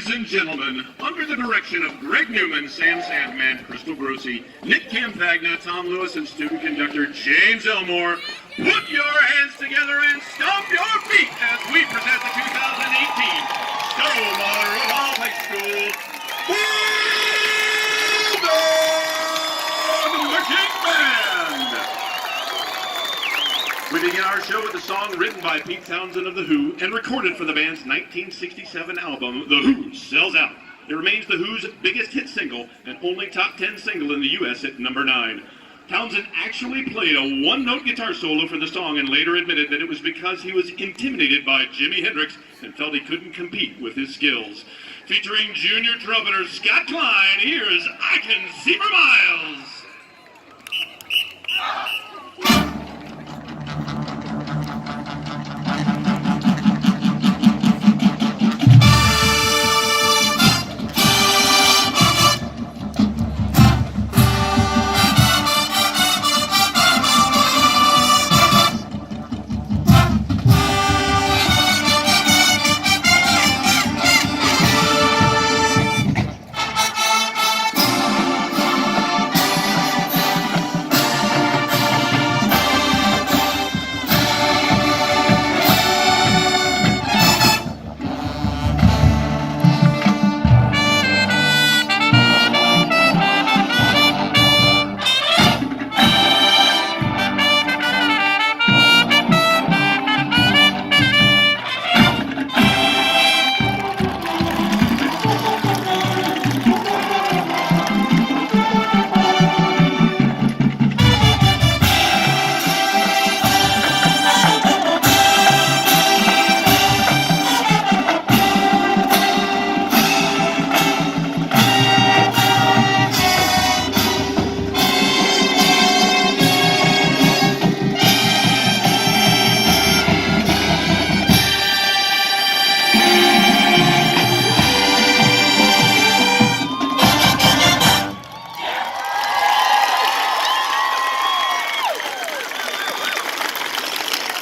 Ladies and gentlemen, under the direction of Greg Newman, Sam Sandman, Crystal Grossi, Nick Campagna, Tom Lewis, and student conductor James Elmore, put your hands together and stomp your feet as we present the 2018 Stow-Munroe High School Bulldog Marching Band. We begin our show with a song written by Pete Townsend of The Who and recorded for the band's 1967 album, The Who Sells Out. It remains The Who's biggest hit single and only top 10 single in the U.S. at number 9. Townsend actually played a one-note guitar solo for the song and later admitted that it was because he was intimidated by Jimi Hendrix and felt he couldn't compete with his skills. Featuring junior trumpeter Scott Klein, here's I Can See for Miles.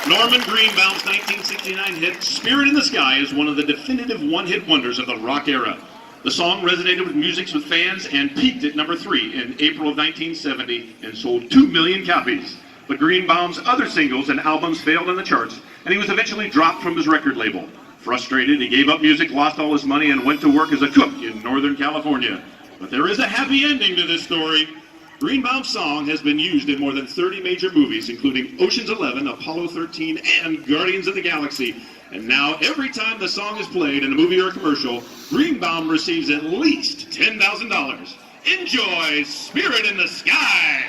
Norman Greenbaum's 1969 hit Spirit in the Sky is one of the definitive one-hit wonders of the rock era. The song resonated with music with fans and peaked at number 3 in April of 1970 and sold 2 million copies. But Greenbaum's other singles and albums failed in the charts, and he was eventually dropped from his record label. Frustrated, he gave up music, lost all his money, and went to work as a cook in Northern California. But there is a happy ending to this story. Greenbaum's song has been used in more than 30 major movies, including Ocean's 11, Apollo 13, and Guardians of the Galaxy. And now, every time the song is played in a movie or a commercial, Greenbaum receives at least $10,000. Enjoy Spirit in the Sky!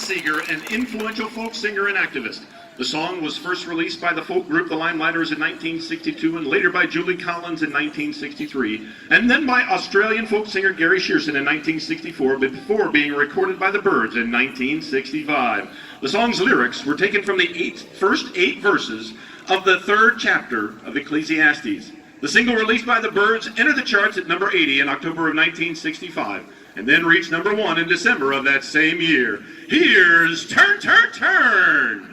Seeger, an influential folk singer and activist. The song was first released by the folk group The Limelighters in 1962 and later by Julie Collins in 1963, and then by Australian folk singer Gary Shearson in 1964 before being recorded by the Byrds in 1965. The song's lyrics were taken from the first eight verses of the third chapter of Ecclesiastes. The single released by the Byrds entered the charts at number 80 in October of 1965, and then reached number 1 in December of that same year. Here's Turn, Turn, Turn!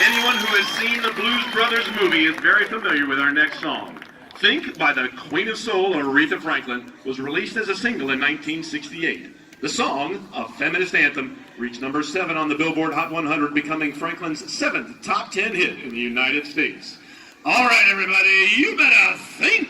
Anyone who has seen the Blues Brothers movie is very familiar with our next song. Think by the Queen of Soul, Aretha Franklin, was released as a single in 1968. The song, a feminist anthem, reached number 7 on the Billboard Hot 100, becoming Franklin's 7th top 10 hit in the United States. All right, everybody, you better think!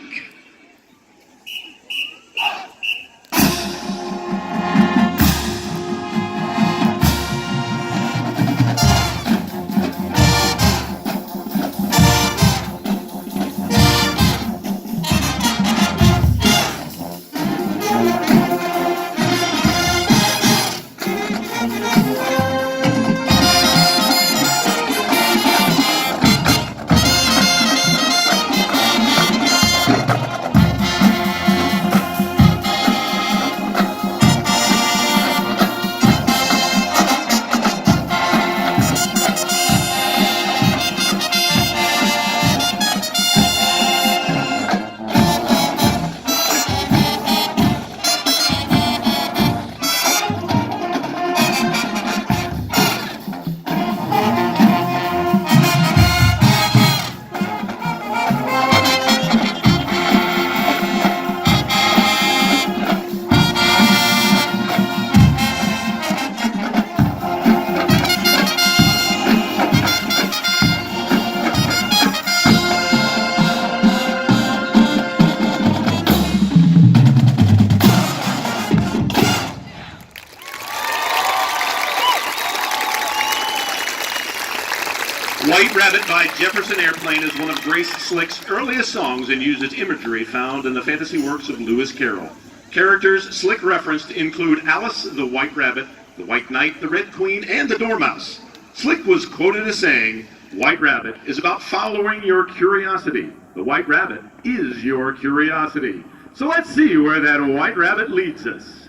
White Rabbit by Jefferson Airplane is one of Grace Slick's earliest songs and uses imagery found in the fantasy works of Lewis Carroll. Characters Slick referenced include Alice the White Rabbit, the White Knight, the Red Queen, and the Dormouse. Slick was quoted as saying, "White Rabbit is about following your curiosity. The White Rabbit is your curiosity." So let's see where that White Rabbit leads us.